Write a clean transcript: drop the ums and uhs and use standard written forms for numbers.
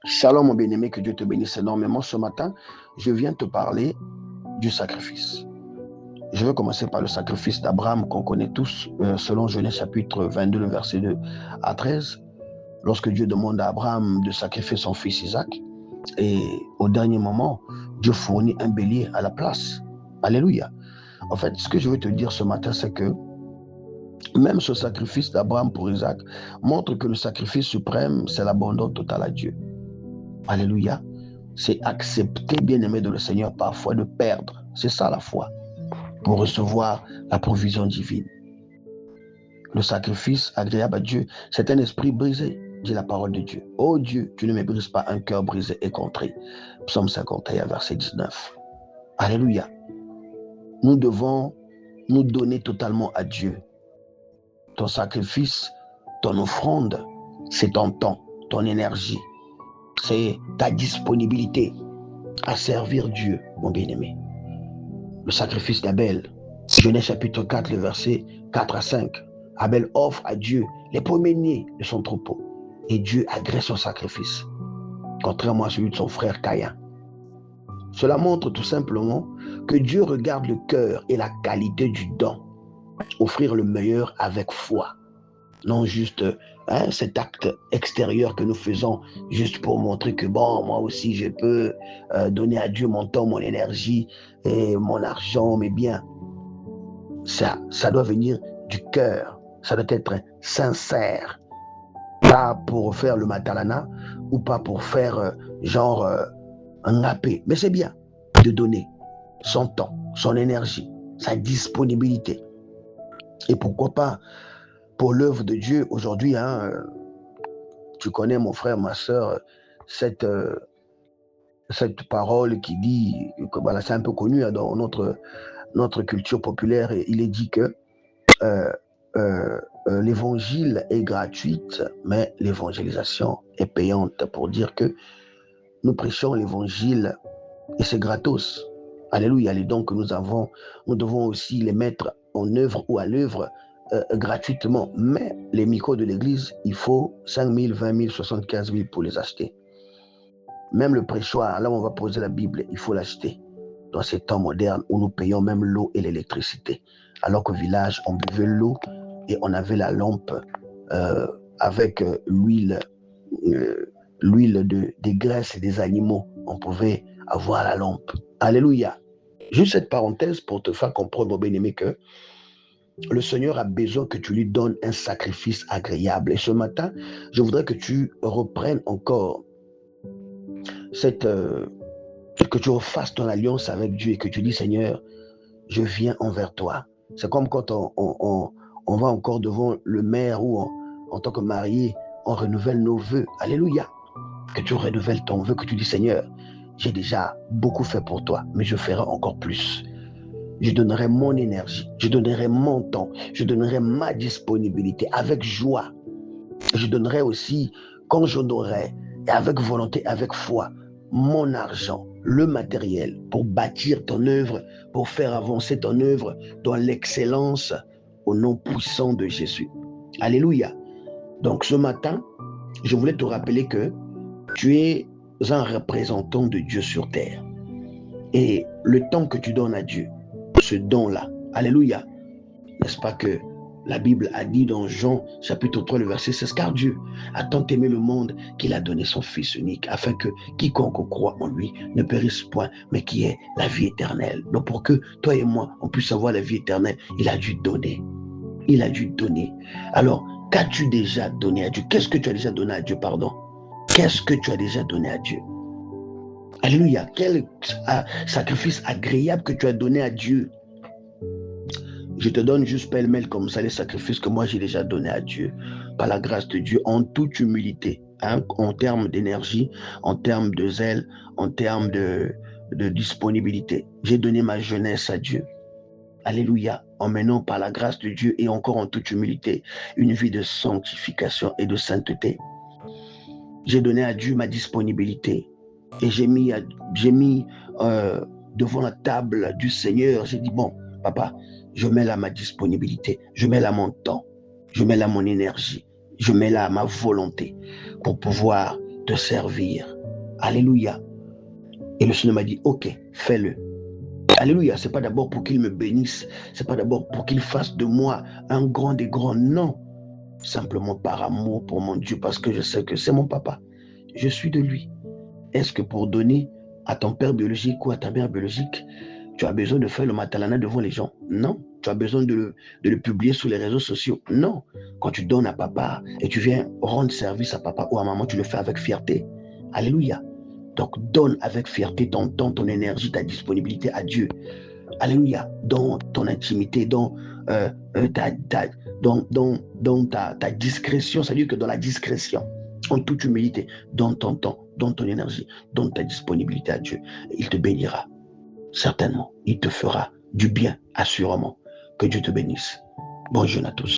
Shalom mon bien-aimé, que Dieu te bénisse énormément. Ce matin, je viens te parler du sacrifice. Je vais commencer par le sacrifice d'Abraham qu'on connaît tous, selon Genèse chapitre 22, le verset 2 à 13. Lorsque Dieu demande à Abraham de sacrifier son fils Isaac, et au dernier moment, Dieu fournit un bélier à la place. Alléluia. En fait, ce que je veux te dire ce matin, c'est que même ce sacrifice d'Abraham pour Isaac montre que le sacrifice suprême, c'est l'abandon total à Dieu. Alléluia. C'est accepter, bien-aimé de le Seigneur, parfois de perdre. C'est ça la foi, pour recevoir la provision divine. Le sacrifice agréable à Dieu, c'est un esprit brisé, dit la parole de Dieu. Oh Dieu, tu ne me brises pas un cœur brisé et contré. Psaume 51, verset 19. Alléluia. Nous devons nous donner totalement à Dieu. Ton sacrifice, ton offrande, c'est ton temps, ton énergie. C'est ta disponibilité à servir Dieu, mon bien-aimé. Le sacrifice d'Abel, Genèse chapitre 4, le verset 4 à 5. Abel offre à Dieu les premiers-nés de son troupeau. Et Dieu agrée son sacrifice, contrairement à celui de son frère Caïn. Cela montre tout simplement que Dieu regarde le cœur et la qualité du don. Offrir le meilleur avec foi. Non juste cet acte extérieur que nous faisons juste pour montrer que bon, moi aussi je peux donner à Dieu mon temps, mon énergie et mon argent, mes biens. Ça doit venir du cœur, ça doit être sincère. Pas pour faire le matalana ou pas pour faire un AP, mais c'est bien de donner son temps, son énergie, sa disponibilité. Et pourquoi pas pour l'œuvre de Dieu aujourd'hui, tu connais mon frère, ma soeur, cette parole qui dit, que voilà, c'est un peu connu dans notre culture populaire, et il est dit que l'évangile est gratuite, mais l'évangélisation est payante, pour dire que nous prêchons l'évangile et c'est gratos. Alléluia. Les dons que nous devons aussi les mettre en œuvre ou à l'œuvre gratuitement. Mais les micros de l'église, il faut 5 000, 20 000, 75 000 pour les acheter. Même le prêchoir, là où on va poser la Bible, il faut l'acheter. Dans ces temps modernes où nous payons même l'eau et l'électricité. Alors qu'au village, on buvait l'eau et on avait la lampe avec l'huile des graisses et des animaux. On pouvait avoir la lampe. Alléluia. Juste cette parenthèse pour te faire comprendre, mon bien-aimé, que le Seigneur a besoin que tu lui donnes un sacrifice agréable. Et ce matin, je voudrais que tu reprennes encore que tu refasses ton alliance avec Dieu et que tu dis, Seigneur, je viens envers toi. C'est comme quand on va encore devant le maire ou en tant que marié, on renouvelle nos vœux. Alléluia. Que tu renouvelles ton vœu, que tu dis, Seigneur, j'ai déjà beaucoup fait pour toi, mais je ferai encore plus. Je donnerai mon énergie, je donnerai mon temps, je donnerai ma disponibilité avec joie. Je donnerai aussi, quand j'en aurai, et avec volonté, avec foi, mon argent, le matériel pour bâtir ton œuvre, pour faire avancer ton œuvre dans l'excellence au nom puissant de Jésus. Alléluia. Donc ce matin, je voulais te rappeler que tu es un représentant de Dieu sur terre. Et le temps que tu donnes à Dieu, ce don-là, alléluia, n'est-ce pas que la Bible a dit dans Jean chapitre 3, le verset 16, car Dieu a tant aimé le monde qu'il a donné son Fils unique, afin que quiconque croit en lui ne périsse point, mais qui ait la vie éternelle. Donc pour que toi et moi, on puisse avoir la vie éternelle, il a dû donner. Il a dû donner. Alors, qu'as-tu déjà donné à Dieu? Qu'est-ce que tu as déjà donné à Dieu, pardon? Qu'est-ce que tu as déjà donné à Dieu? Alléluia. Quel sacrifice agréable que tu as donné à Dieu. Je te donne juste pêle-mêle comme ça les sacrifices que moi j'ai déjà donnés à Dieu, par la grâce de Dieu, en toute humilité, en termes d'énergie, en termes de zèle, en termes de disponibilité. J'ai donné ma jeunesse à Dieu. Alléluia. En menant par la grâce de Dieu et encore en toute humilité, une vie de sanctification et de sainteté. J'ai donné à Dieu ma disponibilité. Et j'ai mis devant la table du Seigneur, j'ai dit, bon, papa, je mets là ma disponibilité, je mets là mon temps, je mets là mon énergie, je mets là ma volonté pour pouvoir te servir. Alléluia. Et le Seigneur m'a dit, ok, fais-le. Alléluia, ce n'est pas d'abord pour qu'il me bénisse, ce n'est pas d'abord pour qu'il fasse de moi un grand des grands, non. Simplement par amour pour mon Dieu, parce que je sais que c'est mon papa. Je suis de lui. Est-ce que pour donner à ton père biologique ou à ta mère biologique, tu as besoin de faire le matalana devant les gens? Non. Tu as besoin de le publier sur les réseaux sociaux? Non. Quand tu donnes à papa et tu viens rendre service à papa ou à maman, tu le fais avec fierté. Alléluia. Donc donne avec fierté ton temps, ton énergie, ta disponibilité à Dieu. Alléluia. Dans ton intimité, dans ta discrétion, c'est-à-dire que dans la discrétion, en toute humilité, donne ton temps, donne ton énergie, donne ta disponibilité à Dieu. Il te bénira. Certainement, il te fera du bien, assurément. Que Dieu te bénisse. Bonjour à tous.